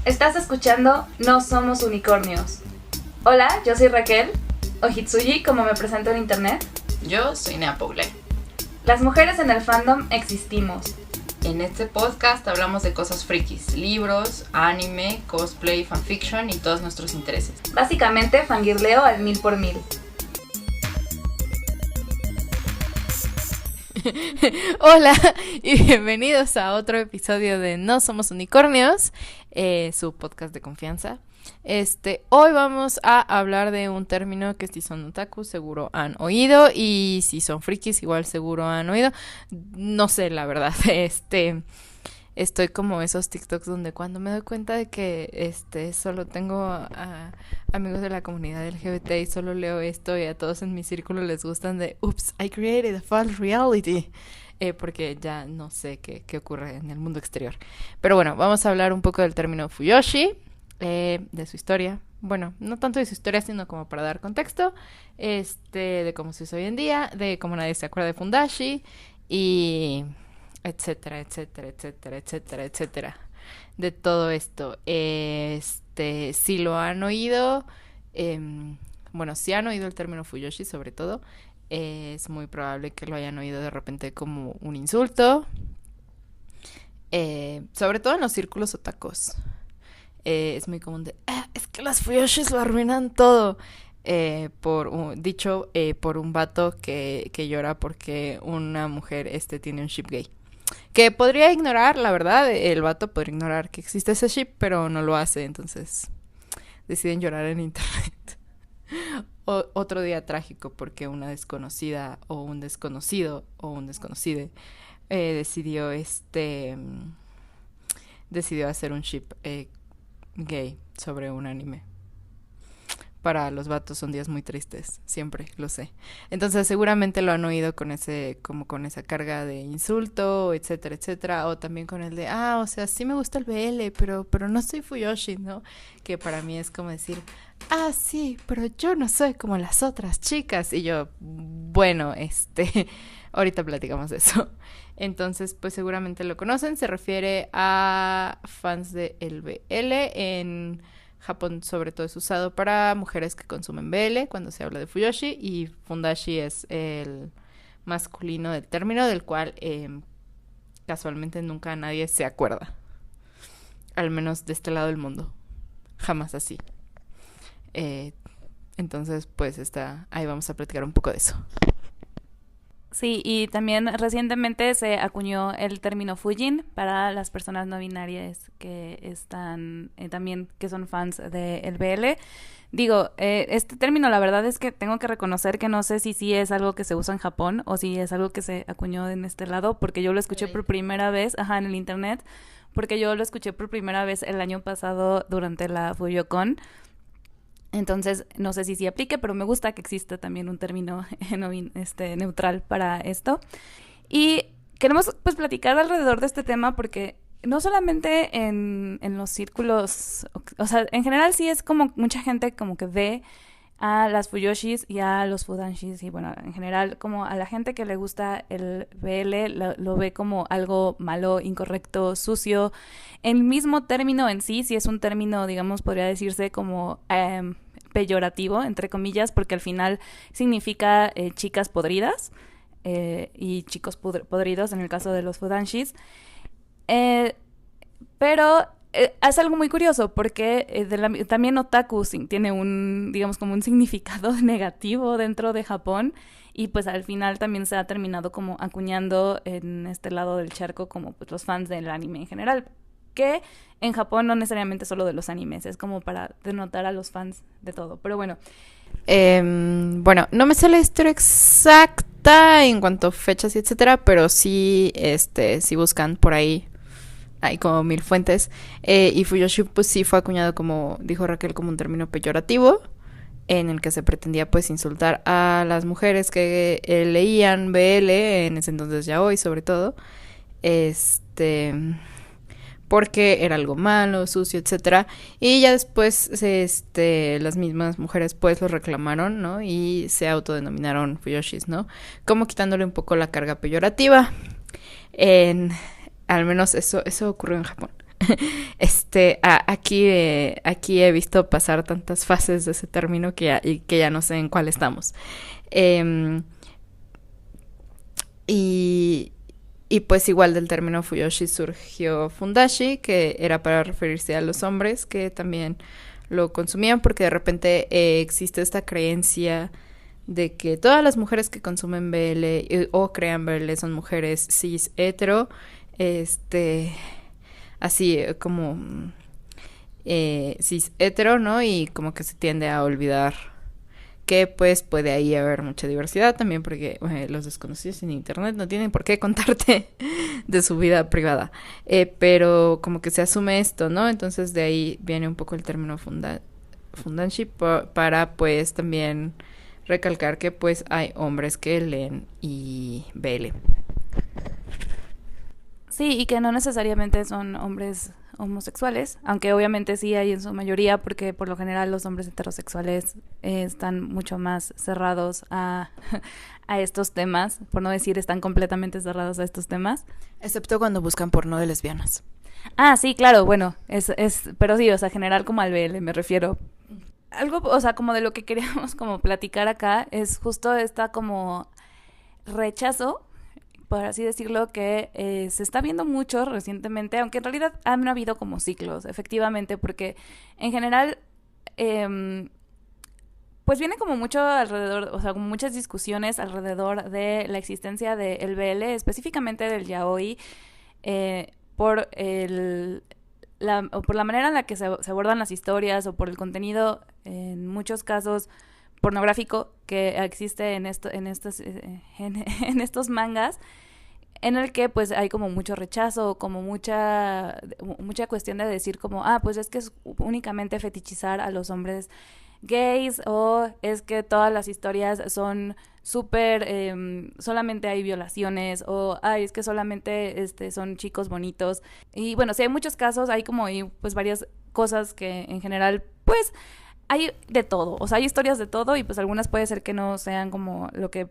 Estás escuchando No Somos Unicornios. Hola, yo soy Raquel, o Hitsuji como me presento en internet. Yo soy Nea Paule. Las mujeres en el fandom existimos. En este podcast hablamos de cosas frikis, libros, anime, cosplay, fanfiction y todos nuestros intereses. Básicamente fangirleo al 1000%. Hola y bienvenidos a otro episodio de No Somos Unicornios, su podcast de confianza. Hoy vamos a hablar de un término que si son otakus seguro han oído y si son frikis igual seguro han oído. No sé, la verdad, estoy como esos TikToks donde cuando me doy cuenta de que solo tengo a amigos de la comunidad LGBT y solo leo esto y a todos en mi círculo les gustan de "Oops, I created a false reality", porque ya no sé qué ocurre en el mundo exterior. Pero bueno, vamos a hablar un poco del término Fuyoshi, de su historia. Bueno, no tanto de su historia, sino como para dar contexto, de cómo se usa hoy en día, de cómo nadie se acuerda de Fundashi y etcétera, etcétera, etcétera, etcétera, etcétera. De todo esto, si lo han oído, si han oído el término Fuyoshi sobre todo, es muy probable que lo hayan oído de repente como un insulto, sobre todo en los círculos otakus. Es muy común de, es que las Fuyoshis lo arruinan todo. Por un vato que llora porque una mujer tiene un ship gay. Que podría ignorar, la verdad, el vato podría ignorar que existe ese ship, pero no lo hace, entonces deciden llorar en internet. Otro día trágico porque una desconocida o un desconocido o un desconocide decidió hacer un ship gay sobre un anime. Para los vatos son días muy tristes, siempre, lo sé. Entonces seguramente lo han oído con esa carga de insulto, etcétera, etcétera. O también con el de, sí me gusta el BL, pero no soy Fuyoshi, ¿no? Que para mí es como decir, sí, pero yo no soy como las otras chicas. Y yo, bueno, ahorita platicamos de eso. Entonces, pues seguramente lo conocen. Se refiere a fans de el BL. En Japón sobre todo es usado para mujeres que consumen BL cuando se habla de Fuyoshi, y Fundashi es el masculino del término, del cual casualmente nunca nadie se acuerda, al menos de este lado del mundo, jamás así. Entonces pues ahí vamos a platicar un poco de eso. Sí, y también recientemente se acuñó el término Fujin para las personas no binarias que están también, que son fans del BL. Digo, este término la verdad es que tengo que reconocer que no sé si sí es algo que se usa en Japón o si es algo que se acuñó en este lado, porque yo lo escuché por primera vez, en el internet, porque yo lo escuché por primera vez el año pasado durante la Fuyocon. Entonces, no sé si sí aplique, pero me gusta que exista también un término neutral para esto. Y queremos pues platicar alrededor de este tema porque no solamente en los círculos, o sea, en general sí es como mucha gente como que ve a las Fuyoshis y a los Fudanshis y bueno, en general como a la gente que le gusta el BL lo ve como algo malo, incorrecto, sucio. El mismo término en sí es un término, digamos, podría decirse como peyorativo, entre comillas, porque al final significa chicas podridas y chicos podridos en el caso de los Fudanshis. Pero es algo muy curioso porque también otaku tiene un, digamos, como un significado negativo dentro de Japón, y pues al final también se ha terminado como acuñando en este lado del charco como pues los fans del anime en general, que en Japón no necesariamente solo de los animes, es como para denotar a los fans de todo, pero bueno. No me sé la historia exacta en cuanto a fechas y etcétera, pero sí, si buscan por ahí, hay como 1000 fuentes, y Fuyoshi pues sí fue acuñado, como dijo Raquel, como un término peyorativo en el que se pretendía pues insultar a las mujeres que leían BL, en ese entonces yaoi sobre todo, porque era algo malo, sucio, etcétera, y ya después las mismas mujeres pues lo reclamaron, ¿no? Y se autodenominaron Fuyoshis, ¿no? Como quitándole un poco la carga peyorativa. Al menos eso ocurrió en Japón. Aquí he visto pasar tantas fases de ese término que ya no sé en cuál estamos. Em, y, y pues igual del término fuyoshi surgió fundashi, que era para referirse a los hombres que también lo consumían, porque de repente existe esta creencia de que todas las mujeres que consumen BL o crean BL son mujeres cis hetero, así como cis hetero, ¿no? Y como que se tiende a olvidar que pues puede ahí haber mucha diversidad también, porque los desconocidos en internet no tienen por qué contarte de su vida privada, pero como que se asume esto, ¿no? Entonces de ahí viene un poco el término fundanshi para pues también recalcar que pues hay hombres que leen y BL. Sí, y que no necesariamente son hombres homosexuales, aunque obviamente sí hay en su mayoría, porque por lo general los hombres heterosexuales están mucho más cerrados a, a estos temas, por no decir están completamente cerrados a estos temas. Excepto cuando buscan porno de lesbianas. Ah, sí, claro, bueno, pero sí, o sea, general como al BL me refiero. Algo, o sea, como de lo que queríamos como platicar acá es justo esta como rechazo, por así decirlo, que se está viendo mucho recientemente, aunque en realidad han habido como ciclos, efectivamente, porque en general, pues viene como mucho alrededor, o sea, como muchas discusiones alrededor de la existencia del BL, específicamente del yaoi, por o por la manera en la que se abordan las historias o por el contenido, en muchos casos pornográfico que existe en en estos mangas, en el que pues hay como mucho rechazo, como mucha cuestión de decir como, pues es que es únicamente fetichizar a los hombres gays, o es que todas las historias son súper, solamente hay violaciones, o es que solamente son chicos bonitos. Y bueno, sí hay muchos casos, hay como pues varias cosas que en general pues hay de todo, o sea, hay historias de todo, y pues algunas puede ser que no sean como lo que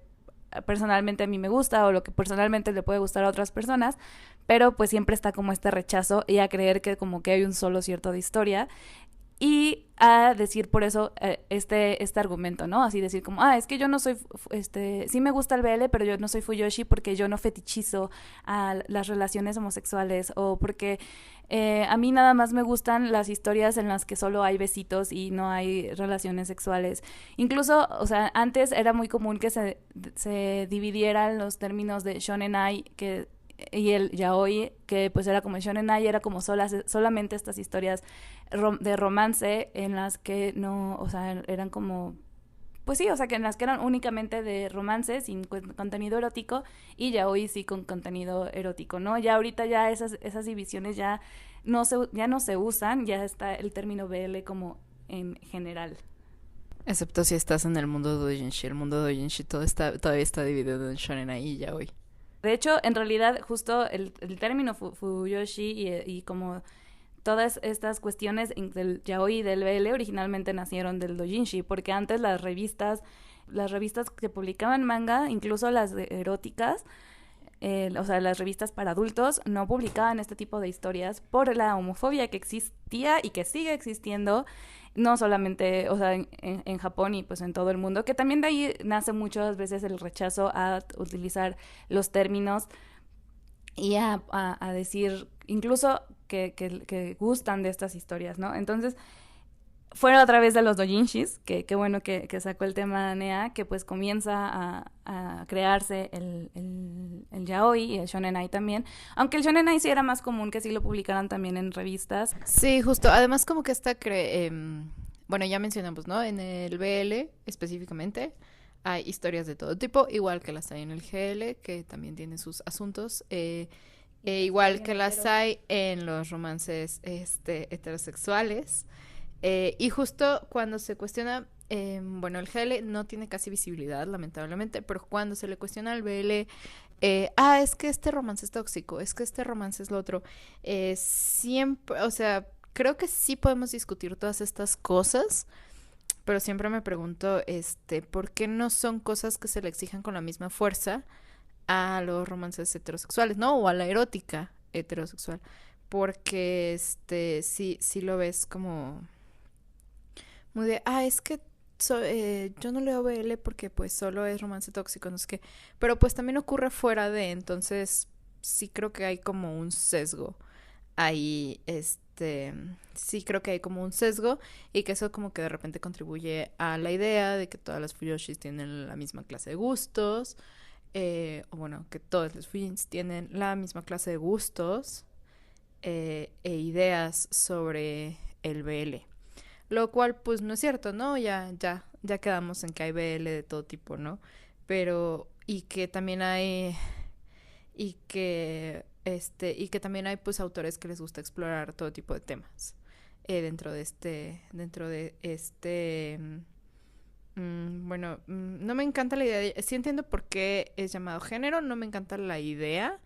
personalmente a mí me gusta o lo que personalmente le puede gustar a otras personas, pero pues siempre está como este rechazo y a creer que como que hay un solo cierto de historia, y a decir por eso este argumento, ¿no? Así decir como, es que yo no soy, sí me gusta el BL, pero yo no soy fuyoshi porque yo no fetichizo a las relaciones homosexuales, o porque a mí nada más me gustan las historias en las que solo hay besitos y no hay relaciones sexuales. Incluso, o sea, antes era muy común que se dividieran los términos de shonen ai y el yaoi, que pues era como el shonen ai, era como solamente estas historias de romance en las que no, o sea, eran como, pues sí, o sea, que en las que eran únicamente de romance sin contenido erótico, y yaoi sí con contenido erótico, ¿no? Ya ahorita ya esas divisiones ya no se usan, ya está el término BL como en general. Excepto si estás en el mundo doujinshi. El mundo doujinshi todavía está dividido en shonen ai y yaoi. De hecho, en realidad, justo el término fuyoshi y como todas estas cuestiones del yaoi y del BL originalmente nacieron del doujinshi, porque antes las revistas que publicaban manga, incluso las eróticas, o sea, las revistas para adultos, no publicaban este tipo de historias por la homofobia que existía y que sigue existiendo, no solamente, o sea, en Japón y pues en todo el mundo, que también de ahí nace muchas veces el rechazo a utilizar los términos y a decir incluso que gustan de estas historias, ¿no? Entonces, fuera a través de los doujinshis, que bueno que sacó el tema Nea, que pues comienza a crearse el yaoi y el shonen ai también, aunque el shonen ai sí era más común que sí lo publicaran también en revistas. Sí, justo, además como que bueno, ya mencionamos, ¿no? En el BL específicamente hay historias de todo tipo, igual que las hay en el GL, que también tiene sus asuntos, igual que las hay en los romances heterosexuales. Y justo cuando se cuestiona, bueno, el GL no tiene casi visibilidad, lamentablemente, pero cuando se le cuestiona al BL, es que este romance es tóxico, es que este romance es lo otro, siempre, o sea, creo que sí podemos discutir todas estas cosas, pero siempre me pregunto, ¿por qué no son cosas que se le exijan con la misma fuerza a los romances heterosexuales, ¿no? O a la erótica heterosexual. porque sí lo ves como muy de, es que yo no leo BL porque pues solo es romance tóxico, no sé qué, pero pues también ocurre fuera de, entonces sí creo que hay como un sesgo ahí, sí creo que hay como un sesgo y que eso como que de repente contribuye a la idea de que todas las fuyoshis tienen la misma clase de gustos, o bueno, que todos los fujins tienen la misma clase de gustos e ideas sobre el BL. Lo cual pues no es cierto, ¿no? Ya quedamos en que hay BL de todo tipo, ¿no? Pero, y que también hay, y que también hay pues autores que les gusta explorar todo tipo de temas dentro de bueno, no me encanta la idea, sí entiendo por qué es llamado género, no me encanta la idea,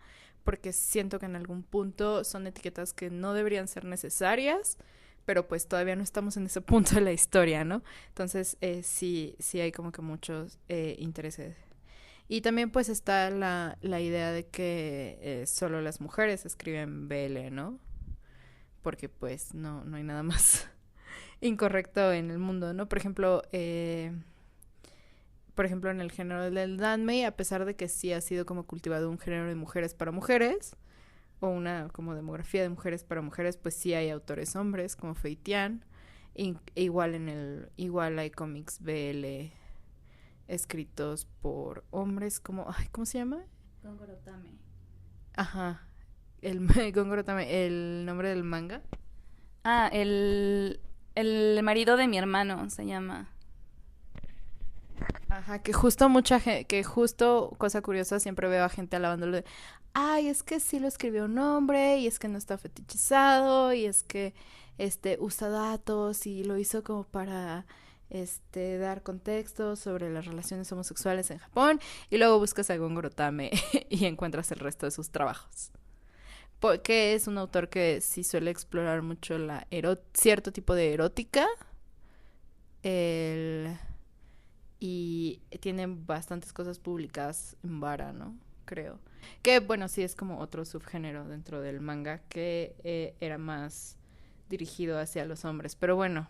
porque siento que en algún punto son etiquetas que no deberían ser necesarias, pero pues todavía no estamos en ese punto de la historia, ¿no? Entonces sí hay como que muchos intereses. Y también pues está la idea de que solo las mujeres escriben BL, ¿no? Porque pues no hay nada más incorrecto en el mundo, ¿no? Por ejemplo, en el género del danmei, a pesar de que sí ha sido como cultivado un género de mujeres para mujeres, o una como demografía de mujeres para mujeres, pues sí hay autores hombres como Fei Tian. Igual hay cómics BL escritos por hombres como, ¿cómo se llama? Gongoro Tame. Ajá. Gongoro Tame, el nombre del manga. El marido de mi hermano se llama. Ajá, que justo cosa curiosa, siempre veo a gente alabándolo de, es que sí lo escribió un hombre, y es que no está fetichizado, y es que usa datos y lo hizo como para dar contexto sobre las relaciones homosexuales en Japón, y luego buscas a Gongoro Tame y encuentras el resto de sus trabajos. Porque es un autor que sí suele explorar mucho cierto tipo de erótica. Y tiene bastantes cosas publicadas en Vara, ¿no? Creo. Que, bueno, sí es como otro subgénero dentro del manga que era más dirigido hacia los hombres. Pero bueno,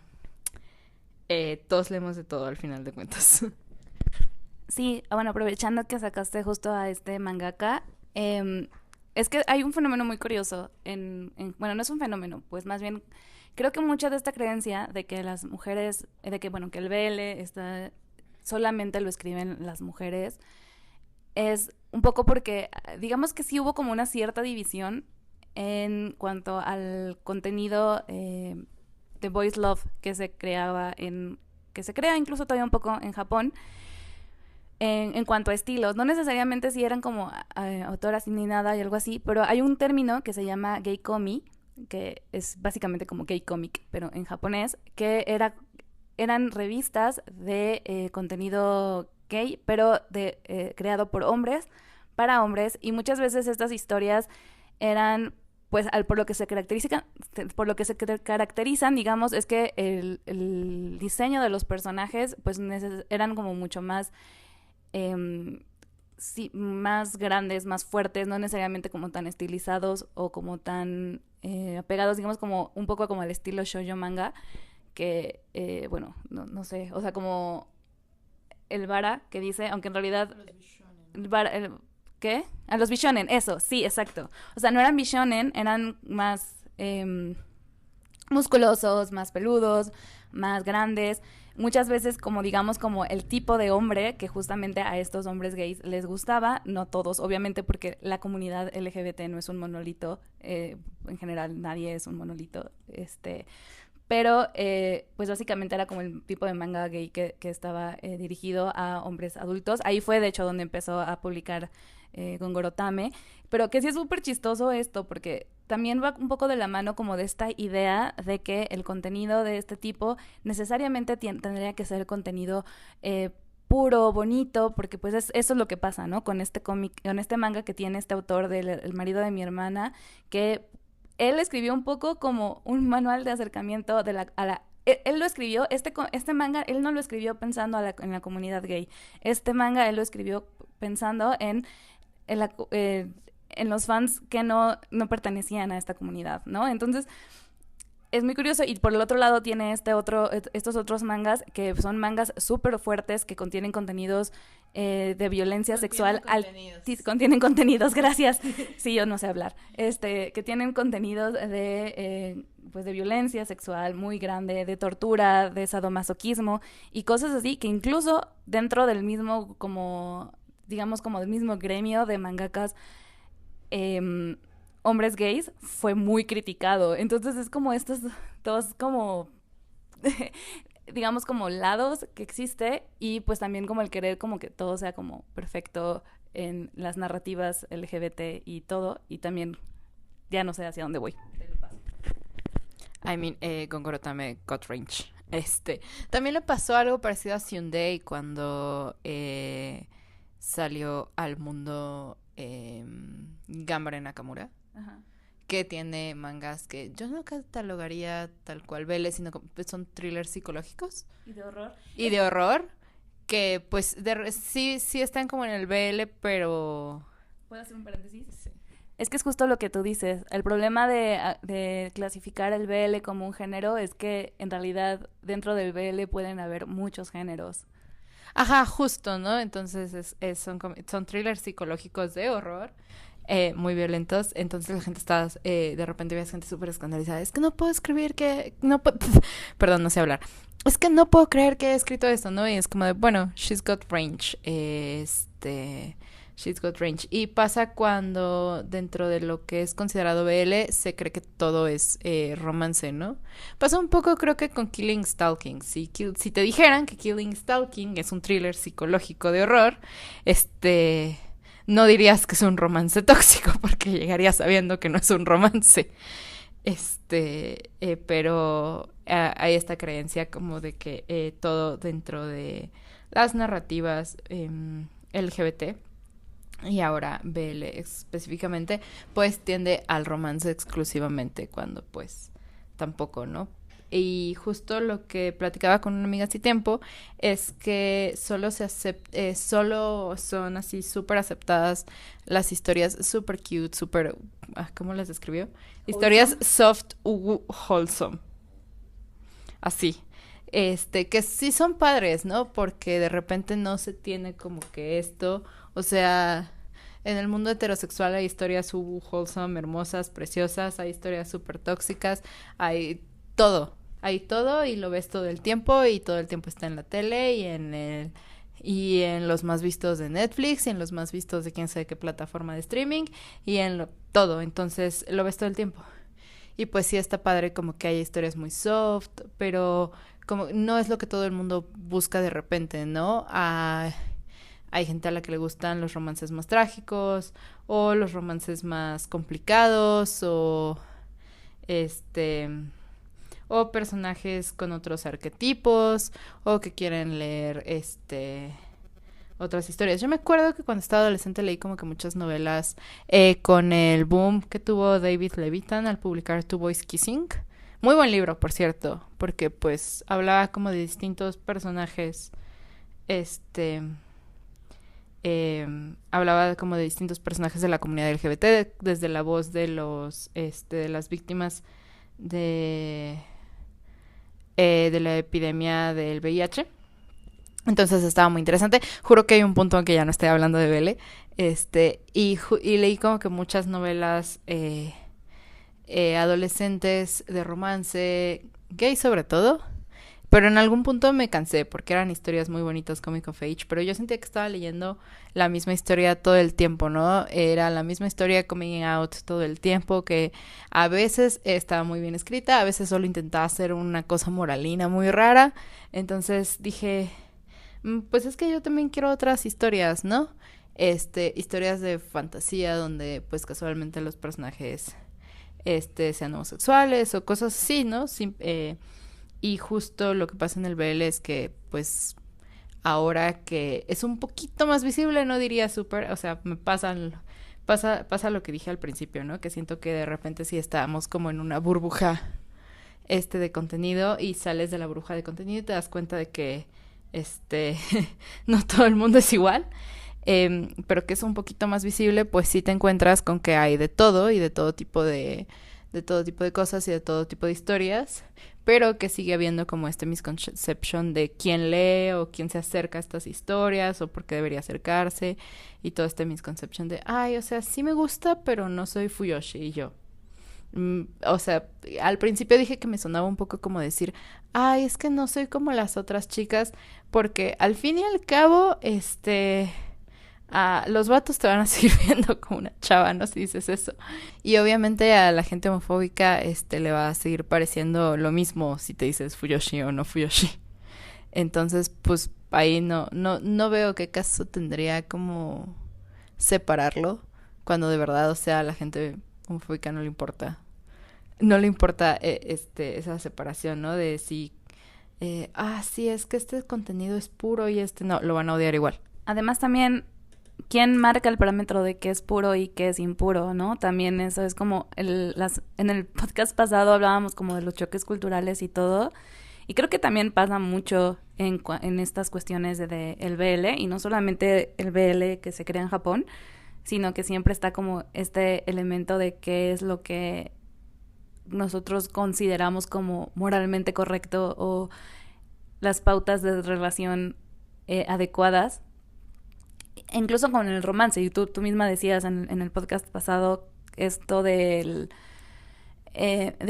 todos leemos de todo al final de cuentas. Sí, bueno, aprovechando que sacaste justo a este mangaka, es que hay un fenómeno muy curioso bueno, no es un fenómeno, pues más bien creo que mucha de esta creencia de que las mujeres, que el BL solamente lo escriben las mujeres, es un poco porque digamos que sí hubo como una cierta división en cuanto al contenido de Boys Love que se crea incluso todavía un poco en Japón. En cuanto a estilos, no necesariamente si eran como autoras ni nada y algo así, pero hay un término que se llama gay comi, que es básicamente como gay comic, pero en japonés, que eran revistas de contenido gay, pero creado por hombres, para hombres, y muchas veces estas historias eran, pues, por lo que se caracterizan, digamos, es que el diseño de los personajes, pues, eran como mucho más sí, más grandes, más fuertes, no necesariamente como tan estilizados o como tan apegados, digamos, como un poco como al estilo shoujo manga, que, bueno, no sé, o sea, como el vara que dice, aunque en realidad... ¿Qué? A los bishonen, eso, sí, exacto. O sea, no eran bishonen, eran más musculosos, más peludos, más grandes, muchas veces como digamos como el tipo de hombre que justamente a estos hombres gays les gustaba, no todos, obviamente porque la comunidad LGBT no es un monolito, en general nadie es un monolito, pero pues básicamente era como el tipo de manga gay que estaba dirigido a hombres adultos. Ahí fue de hecho donde empezó a publicar Gongoro Tame, pero que sí es súper chistoso esto porque también va un poco de la mano como de esta idea de que el contenido de este tipo necesariamente tendría que ser contenido puro, bonito, porque pues eso es lo que pasa, ¿no? Con este cómic, con este manga que tiene este autor del El marido de mi hermana, que él escribió un poco como un manual de acercamiento él lo escribió, este manga, él no lo escribió pensando en la comunidad gay. Este manga él lo escribió pensando en en los fans que no pertenecían a esta comunidad, ¿no? Entonces, es muy curioso. Y por el otro lado tiene estos otros mangas que son mangas súper fuertes que contienen contenidos de violencia sexual. Contienen contenidos, gracias. Sí, yo no sé hablar. Que tienen contenidos pues de violencia sexual muy grande, de tortura, de sadomasoquismo y cosas así que incluso dentro del mismo, como, digamos, como del mismo gremio de mangakas, hombres gays, fue muy criticado. Entonces es como estos dos como digamos como lados que existe, y pues también como el querer como que todo sea como perfecto en las narrativas LGBT y todo, y también ya no sé hacia dónde voy. I mean, Gogoro Tame got range. También le pasó algo parecido a Hyundai cuando salió al mundo Gambare Nakamura. Ajá. Que tiene mangas que yo no catalogaría tal cual BL, sino que son thrillers psicológicos. Y de horror. Y de horror, que pues sí están como en el BL, pero... ¿Puedo hacer un paréntesis? Sí. Es que es justo lo que tú dices. El problema de clasificar el BL como un género es que en realidad dentro del BL pueden haber muchos géneros. Ajá, justo, ¿no? Entonces son thrillers psicológicos de horror. Muy violentos, entonces la gente está, de repente ves gente súper escandalizada, es que no puedo escribir que, perdón, no sé hablar, es que no puedo creer que he escrito esto, ¿no? Y es como de, bueno, she's got range, she's got range, y pasa cuando dentro de lo que es considerado BL se cree que todo es romance, ¿no? Pasa un poco creo que con Killing Stalking, si te dijeran que Killing Stalking es un thriller psicológico de horror, no dirías que es un romance tóxico, porque llegarías sabiendo que no es un romance. Pero hay esta creencia como de que todo dentro de las narrativas LGBT, y ahora BL específicamente, pues tiende al romance exclusivamente, cuando pues tampoco, ¿no? Y justo lo que platicaba con una amiga hace tiempo es que solo son así súper aceptadas las historias súper cute, súper, ¿cómo las describió? Historias soft, wholesome. Así. Que sí son padres, ¿no? Porque de repente no se tiene como que esto, o sea, en el mundo heterosexual hay historias wholesome, hermosas, preciosas, hay historias súper tóxicas, hay todo y lo ves todo el tiempo, y todo el tiempo está en la tele y en los más vistos de Netflix, y en los más vistos de quién sabe qué plataforma de streaming, y todo, entonces lo ves todo el tiempo. Y pues sí está padre como que hay historias muy soft, pero como no es lo que todo el mundo busca de repente, ¿no? Hay gente a la que le gustan los romances más trágicos, o los romances más complicados, o o personajes con otros arquetipos, o que quieren leer otras historias. Yo me acuerdo que cuando estaba adolescente leí como que muchas novelas con el boom que tuvo David Levitan al publicar Two Boys Kissing. Muy buen libro, por cierto, porque pues hablaba como de distintos personajes, hablaba como de distintos personajes de la comunidad LGBT, desde la voz de de las víctimas de la epidemia del VIH. Entonces estaba muy interesante. Juro que hay un punto en que ya no estoy hablando de Belle. Y leí como que muchas novelas adolescentes de romance, gay sobre todo. Pero en algún punto me cansé porque eran historias muy bonitas, comic of age, pero yo sentía que estaba leyendo la misma historia todo el tiempo, ¿no? Era la misma historia coming out todo el tiempo, que a veces estaba muy bien escrita, a veces solo intentaba hacer una cosa moralina muy rara. Entonces dije, pues es que yo también quiero otras historias, ¿no? Historias de fantasía donde pues casualmente los personajes sean homosexuales o cosas así, ¿no? Y justo lo que pasa en el BL es que, pues, ahora que es un poquito más visible, no diría súper, o sea, me pasa lo que dije al principio, ¿no? Que siento que de repente sí estamos como en una burbuja de contenido, y sales de la burbuja de contenido y te das cuenta de que, no todo el mundo es igual. pero que es un poquito más visible, pues sí te encuentras con que hay de todo y de todo tipo de cosas y de todo tipo de historias, pero que sigue habiendo como este misconception de quién lee o quién se acerca a estas historias o por qué debería acercarse, y todo este misconception de, ay, o sea, sí me gusta, pero no soy Fuyoshi. Y yo, o sea, al principio dije que me sonaba un poco como decir, ay, es que no soy como las otras chicas, porque al fin y al cabo, los vatos te van a seguir viendo como una chava, ¿no? Si dices eso. Y obviamente a la gente homofóbica le va a seguir pareciendo lo mismo si te dices Fuyoshi o no Fuyoshi. Entonces, pues ahí no veo qué caso tendría como separarlo cuando de verdad, o sea, a la gente homofóbica no le importa. No le importa esa separación, ¿no? De si sí, es que este contenido es puro y no, lo van a odiar igual. Además también, ¿quién marca el parámetro de qué es puro y qué es impuro, no? También eso es como en el podcast pasado hablábamos como de los choques culturales y todo, y creo que también pasa mucho en estas cuestiones de el BL, y no solamente el BL que se crea en Japón, sino que siempre está como este elemento de qué es lo que nosotros consideramos como moralmente correcto o las pautas de relación adecuadas. Incluso con el romance, y tú misma decías en el podcast pasado esto de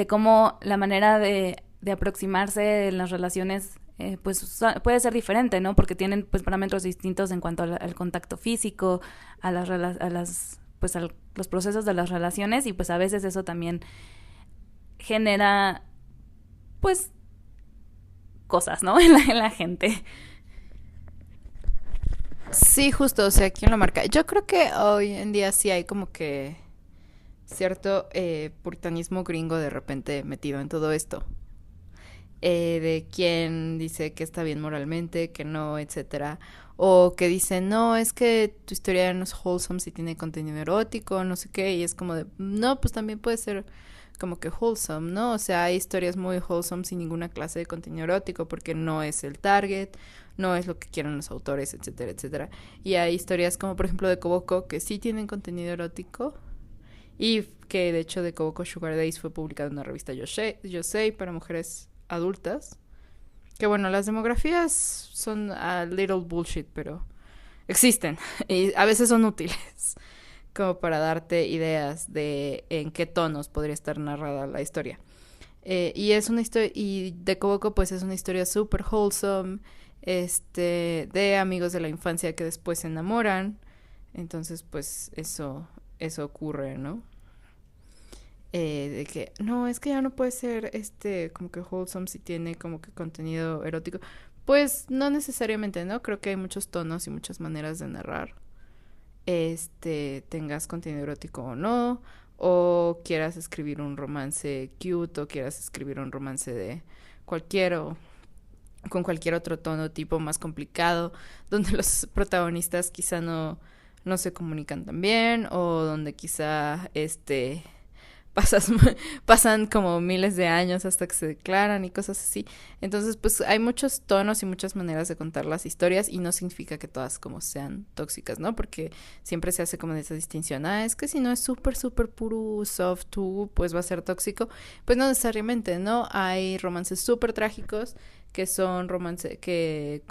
cómo la manera de aproximarse en las relaciones pues puede ser diferente, ¿no? Porque tienen pues parámetros distintos en cuanto al contacto físico, a los procesos de las relaciones, y pues a veces eso también genera pues cosas, ¿no? en la gente. Sí, justo, o sea, ¿quién lo marca? Yo creo que hoy en día sí hay como que cierto puritanismo gringo de repente metido en todo esto. De quién dice que está bien moralmente, que no, etcétera. O que dice, no, es que tu historia no es wholesome si tiene contenido erótico, no sé qué. Y es como de, no, pues también puede ser como que wholesome, ¿no? O sea, hay historias muy wholesome sin ninguna clase de contenido erótico porque no es el target, no es lo que quieren los autores, etcétera, etcétera. Y hay historias como por ejemplo de Koboko que sí tienen contenido erótico y que de hecho de Koboko Sugar Days fue publicado en una revista Yosei para mujeres adultas. Que bueno, las demografías son a little bullshit, pero existen y a veces son útiles como para darte ideas de en qué tonos podría estar narrada la historia. Y es una historia, y de Koboko pues es una historia super wholesome, de amigos de la infancia que después se enamoran. Entonces pues eso ocurre, ¿no? De que no, es que ya no puede ser como que wholesome si tiene como que contenido erótico. Pues no necesariamente, ¿no? Creo que hay muchos tonos y muchas maneras de narrar. Tengas contenido erótico o no, o quieras escribir un romance cute, o quieras escribir un romance de o con cualquier otro tono tipo más complicado, donde los protagonistas quizá no se comunican tan bien, o donde quizá pasan como miles de años hasta que se declaran y cosas así. Entonces pues hay muchos tonos y muchas maneras de contar las historias, y no significa que todas como sean tóxicas, ¿no? Porque siempre se hace como de esa distinción, es que si no es súper puro soft pues va a ser tóxico. Pues no necesariamente, ¿no? Hay romances súper trágicos que son romances que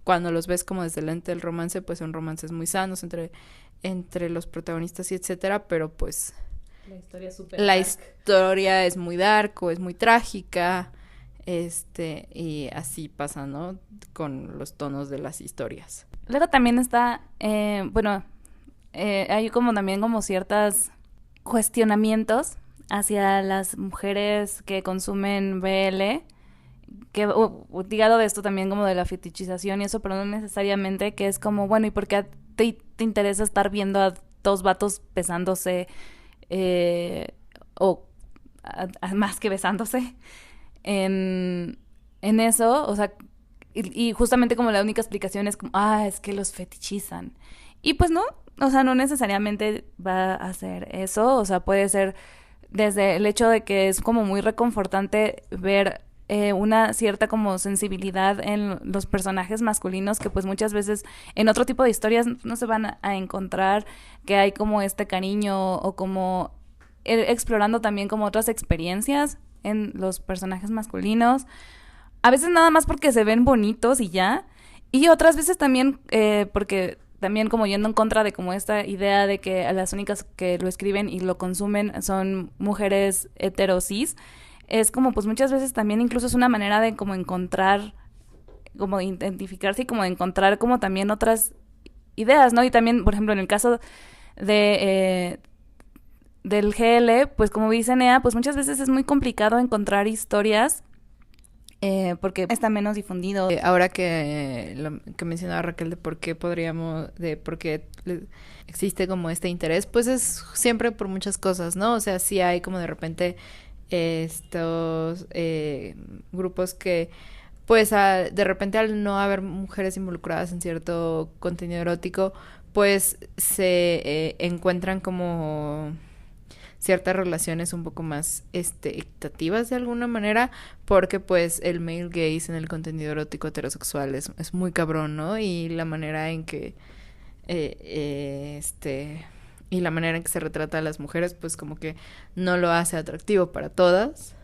cuando los ves como desde el lente del romance pues son romances muy sanos entre los protagonistas y etcétera, pero pues la historia es muy dark o es muy trágica, y así pasa, ¿no? Con los tonos de las historias. Luego también está, hay como también como ciertos cuestionamientos hacia las mujeres que consumen BL, que ligado de esto también como de la fetichización y eso, pero no necesariamente, que es como, bueno, ¿y por qué te interesa estar viendo a dos vatos besándose? Más que besándose en eso, o sea, y justamente como la única explicación es como, es que los fetichizan, y pues no, o sea, no necesariamente va a ser eso, o sea, puede ser desde el hecho de que es como muy reconfortante ver una cierta como sensibilidad en los personajes masculinos que pues muchas veces en otro tipo de historias no se van a encontrar, que hay como este cariño o como explorando también como otras experiencias en los personajes masculinos, a veces nada más porque se ven bonitos y ya, y otras veces también porque también como yendo en contra de como esta idea de que a las únicas que lo escriben y lo consumen son mujeres heterosis. Es como pues muchas veces también incluso es una manera de como encontrar, como identificarse y como de encontrar como también otras ideas, ¿no? Y también, por ejemplo, en el caso de del GL, pues como dice Nea, pues muchas veces es muy complicado encontrar historias porque está menos difundido. Ahora que mencionaba Raquel de por qué existe como este interés, pues es siempre por muchas cosas, ¿no? O sea, sí hay como de repente estos grupos que pues de repente al no haber mujeres involucradas en cierto contenido erótico pues se encuentran como ciertas relaciones un poco más equitativas de alguna manera, porque pues el male gaze en el contenido erótico heterosexual es muy cabrón, ¿no? Y la manera en que y la manera en que se retrata a las mujeres pues como que no lo hace atractivo para todas,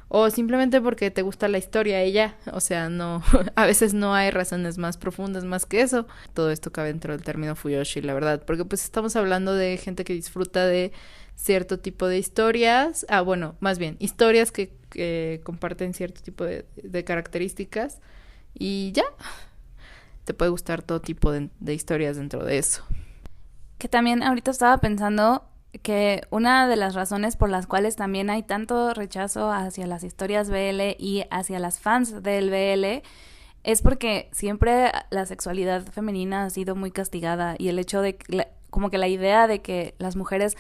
o simplemente porque te gusta la historia y ya, o sea, no, a veces no hay razones más profundas más que eso. Todo esto cabe dentro del término fuyoshi, la verdad, porque pues estamos hablando de gente que disfruta de cierto tipo de historias, bueno, más bien, historias que comparten cierto tipo de características y ya, te puede gustar todo tipo de historias dentro de eso. Que también ahorita estaba pensando que una de las razones por las cuales también hay tanto rechazo hacia las historias BL y hacia las fans del BL es porque siempre la sexualidad femenina ha sido muy castigada y el hecho de como que la idea de que las mujeres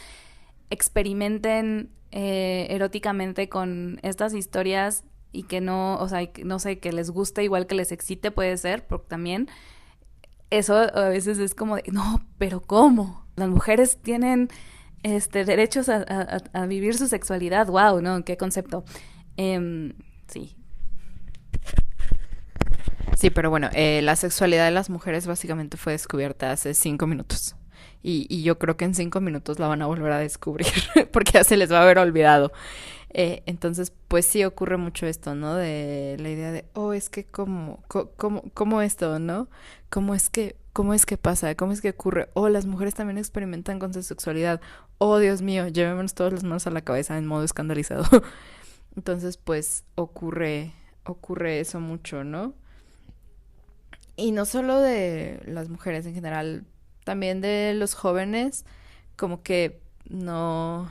experimenten eróticamente con estas historias y que no, o sea, no sé, que les guste igual que les excite puede ser, porque también eso a veces es como de, no, pero ¿cómo? Las mujeres tienen derechos a vivir su sexualidad, wow, ¿no? Qué concepto. Sí. Sí, pero bueno, la sexualidad de las mujeres básicamente fue descubierta hace 5 minutos. Y yo creo que en 5 minutos la van a volver a descubrir, porque ya se les va a haber olvidado. Entonces, pues sí ocurre mucho esto, ¿no? De la idea de, es que ¿cómo esto, no? ¿Cómo es que pasa? ¿Cómo es que ocurre? Las mujeres también experimentan con su sexualidad. Dios mío, llevémonos todas las manos a la cabeza en modo escandalizado. Entonces, pues ocurre eso mucho, ¿no? Y no solo de las mujeres en general, también de los jóvenes, como que no...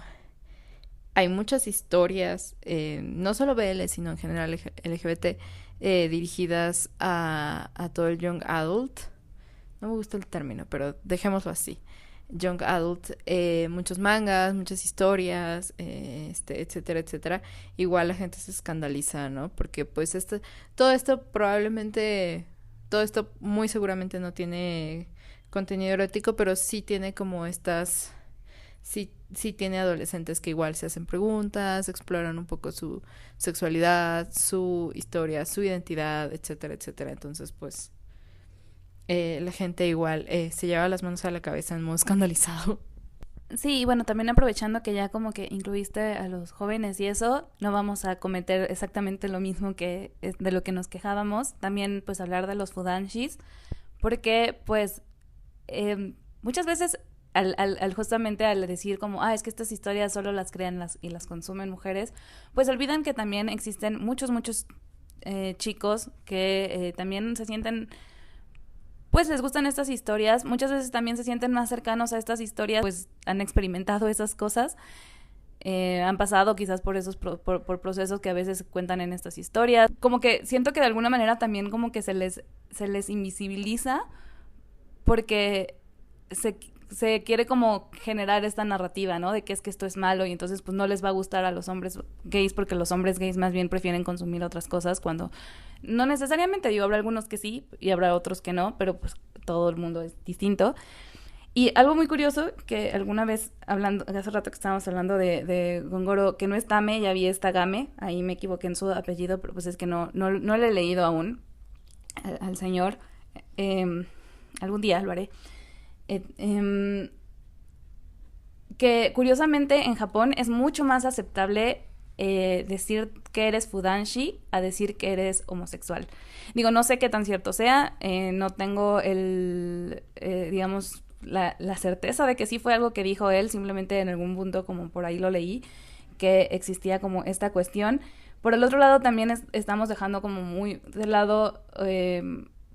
Hay muchas historias, no solo BL, sino en general LGBT, dirigidas a todo el young adult. No me gusta el término, pero dejémoslo así. Young adult, muchos mangas, muchas historias, etcétera, etcétera. Igual la gente se escandaliza, ¿no? Porque pues todo esto muy seguramente no tiene contenido erótico, pero sí tiene como estas... Sí tiene adolescentes que igual se hacen preguntas, exploran un poco su sexualidad, su historia, su identidad, etcétera, etcétera. Entonces, pues, la gente igual se lleva las manos a la cabeza en modo escandalizado. Sí, y bueno, también aprovechando que ya como que incluiste a los jóvenes y eso, no vamos a cometer exactamente lo mismo que de lo que nos quejábamos. También, pues, hablar de los fudanshis, porque, pues, muchas veces... justamente al decir como, es que estas historias solo las crean y las consumen mujeres, pues olvidan que también existen muchos chicos que también se sienten, pues les gustan estas historias, muchas veces también se sienten más cercanos a estas historias, pues han experimentado esas cosas, han pasado quizás por esos por procesos que a veces cuentan en estas historias, como que siento que de alguna manera también como que se les invisibiliza porque se quiere como generar esta narrativa, ¿no? De que es que esto es malo y entonces pues no les va a gustar a los hombres gays porque los hombres gays más bien prefieren consumir otras cosas cuando no necesariamente, habrá algunos que sí y habrá otros que no, pero pues todo el mundo es distinto. Y algo muy curioso, que alguna vez hace rato que estábamos hablando de Gongoro, que no es Tame, ya vi esta Game, ahí me equivoqué en su apellido, pero pues es que no le he leído aún al señor. Algún día lo haré. Que curiosamente en Japón es mucho más aceptable decir que eres fudanshi a decir que eres homosexual. Digo, no sé qué tan cierto sea, no tengo digamos, la certeza de que sí fue algo que dijo él, simplemente en algún punto como por ahí lo leí, que existía como esta cuestión. Por el otro lado también estamos dejando como muy de lado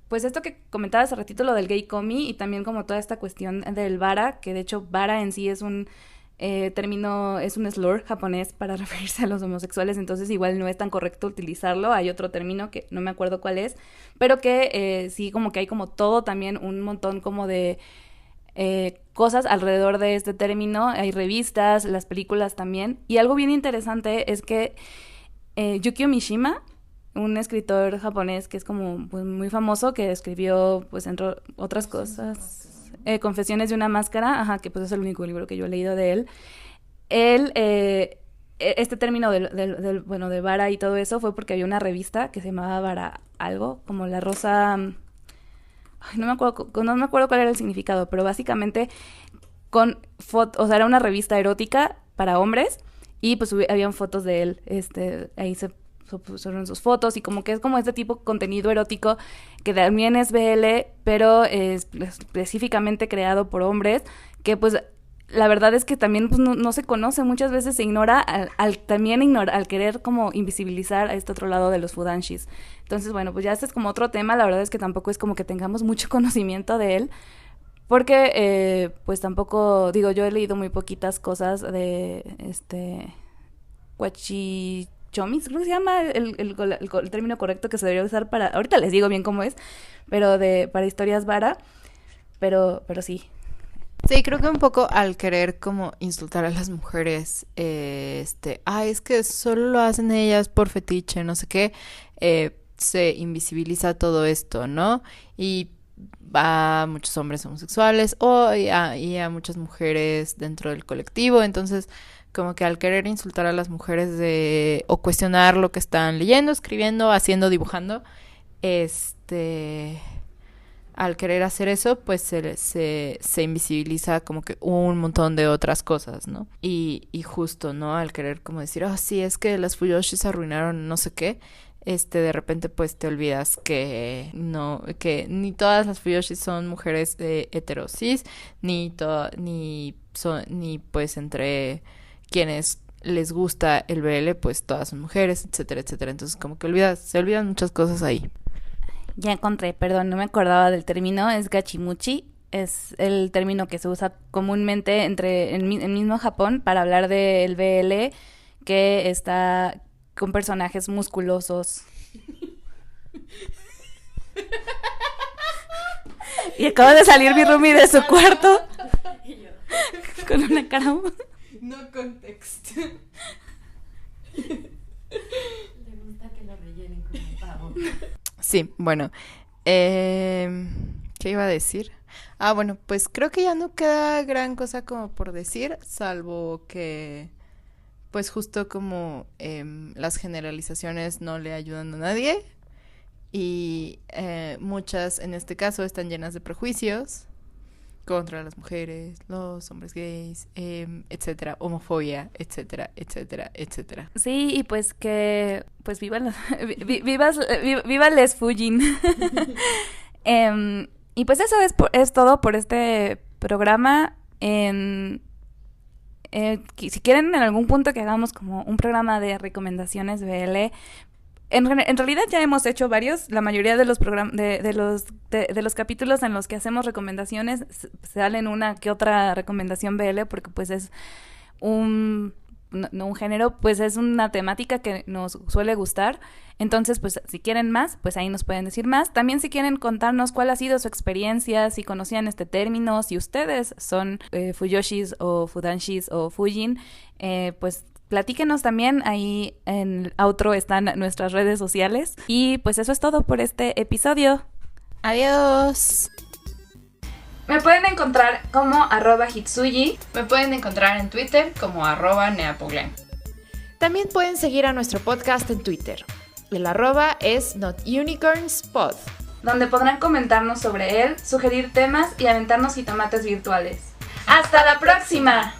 pues esto que comentaba hace ratito, lo del gay comi, y también como toda esta cuestión del vara, que de hecho vara en sí es un término, es un slur japonés para referirse a los homosexuales, entonces igual no es tan correcto utilizarlo. Hay otro término que no me acuerdo cuál es, pero que sí como que hay como todo también un montón como de cosas alrededor de este término. Hay revistas, las películas también, y algo bien interesante es que Yukio Mishima, un escritor japonés que es como pues, muy famoso, que escribió, pues, entre otras cosas, Confesiones de una máscara, ajá, que pues es el único libro que yo he leído de él. Él, este término bueno, de vara y todo eso fue porque había una revista que se llamaba Vara algo, como La Rosa... Ay, no me acuerdo cuál era el significado, pero básicamente con o sea, era una revista erótica para hombres y pues habían fotos de él, ahí se subieron sus fotos y como que es como este tipo de contenido erótico que también es BL, pero es específicamente creado por hombres, que pues la verdad es que también pues, no se conoce, muchas veces se ignora al querer como invisibilizar a este otro lado de los fudanshis. Entonces, bueno, pues ya este es como otro tema, la verdad es que tampoco es como que tengamos mucho conocimiento de él, porque pues tampoco, digo, yo he leído muy poquitas cosas de Wachichomis, creo que se llama el término correcto que se debería usar para, ahorita les digo bien cómo es, pero para historias vara, pero sí. Sí, creo que un poco al querer como insultar a las mujeres, es que solo lo hacen ellas por fetiche, no sé qué, se invisibiliza todo esto, ¿no? Y a muchos hombres homosexuales y a muchas mujeres dentro del colectivo, entonces como que al querer insultar a las mujeres o cuestionar lo que están leyendo, escribiendo, haciendo, dibujando, al querer hacer eso, pues se invisibiliza como que un montón de otras cosas, ¿no? Y justo, ¿no? Al querer como decir, sí, es que las Fuyoshis arruinaron no sé qué, de repente pues te olvidas que no, que ni todas las Fuyoshis son mujeres heterosis, ni pues entre quienes les gusta el BL, pues todas son mujeres, etcétera, etcétera. Entonces como que se olvidan muchas cosas ahí. Ya encontré, perdón, no me acordaba del término, es gachimuchi, es el término que se usa comúnmente entre el mismo Japón para hablar del BL que está con personajes musculosos. Y acaba de salir mi roomie de su cuarto con una cara... No context. Le gusta que lo rellenen con un pavo. Sí, bueno, ¿qué iba a decir? Bueno, pues creo que ya no queda gran cosa como por decir, salvo que, pues justo como las generalizaciones no le ayudan a nadie y muchas, en este caso, están llenas de prejuicios contra las mujeres, los hombres gays, etcétera, homofobia, etcétera, etcétera, etcétera. Sí, y pues que pues viva les Fujin. Y pues eso es todo por este programa. Si quieren en algún punto que hagamos como un programa de recomendaciones BL, en realidad ya hemos hecho varios. La mayoría de los de los capítulos en los que hacemos recomendaciones salen una que otra recomendación BL, porque pues es no un género, pues es una temática que nos suele gustar. Entonces, pues si quieren más, pues ahí nos pueden decir más. También si quieren contarnos cuál ha sido su experiencia, si conocían este término, si ustedes son Fuyoshis o Fudanshis o Fujin, pues platíquenos también. Ahí en el outro están nuestras redes sociales. Y pues eso es todo por este episodio. Adiós. Me pueden encontrar como @hitsuyi. Me pueden encontrar en Twitter como @neapoglen. También pueden seguir a nuestro podcast en Twitter. El @ es NotUnicornsPod. Donde podrán comentarnos sobre él, sugerir temas y aventarnos jitomates virtuales. ¡Hasta la próxima!